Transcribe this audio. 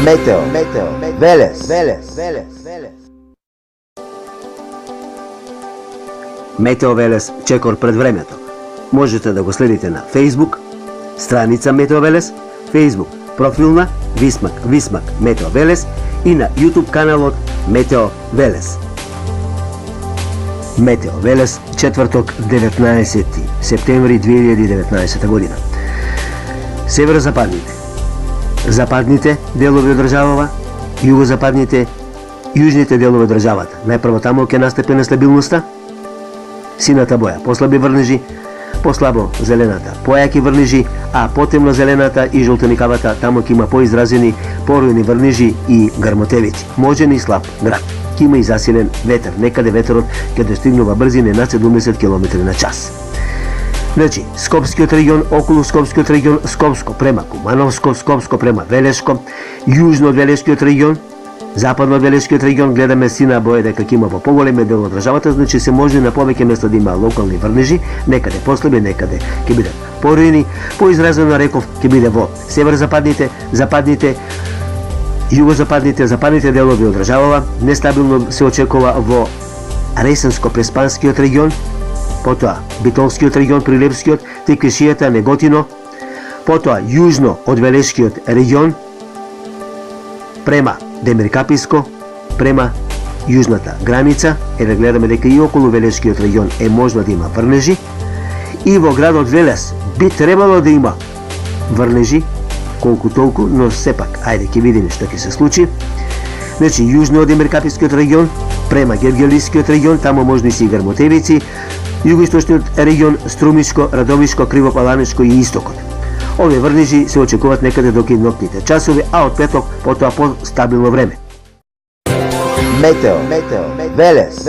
Метео Велес. Метео Велес чекор пред времето. Можете да го следите на Facebook, страница Метео Велес, Facebook профилна Висмак Метео Велес и на YouTube каналот Метео Велес. Метео Велес, четврток, 19 септември 2019 година. Северозападните, западните делови од државава, југозападните, јужните делови од државата. Најпрво таму ќе настапи нестабилноста, сината боја послаби врнежи, послабо зелената појаки врнежи, а потемно зелената и жолтеникавата таму ќе има поизразени порујни врнежи и грмотевици. Можен и слаб град. Ќе има и засилен ветер. Некаде ветерот ќе достигнува брзини над 70 км на час. Значи, Скопскиот регион, околу Скопскиот регион, Скопско према Кумановско, Скопско према Велешко, јужно од Велешкиот регион, западно од Велешкиот регион, гледаме сина боја дека ќе има во поголеме дел од државата, значи се може на повеќе места да има локални врнежи, некаде послаби, некаде ќе бидат порујни, поизразено реков ќе биде во северозападните, западните, југозападните, западните делови од државава, нестабилно се очекува во Ресенско-Преспанскиот регион, потоа Битолскиот регион, Прилепскиот, Теквишијата, Неготино, потоа јужно од Велешкиот регион, према Демиркаписко, према јужната граница, да гледаме дека и околу Велешкиот регион е можно да има врнежи, и во градот Велес би требало да има врнежи, колку толку, но сепак, ајде ќе видиме што ќе се случи. Значи, јужно од Демиркапискиот регион, према Гевгелискиот регион, таму можни си и грмотевици, југоисточниот регион, Струмишко, Радовишко, Кривопаланичко и Истокот. Овие врнежи се очекуваат некаде до ноќните часови, а од петок потоа по-стабилно време. Метео Велес.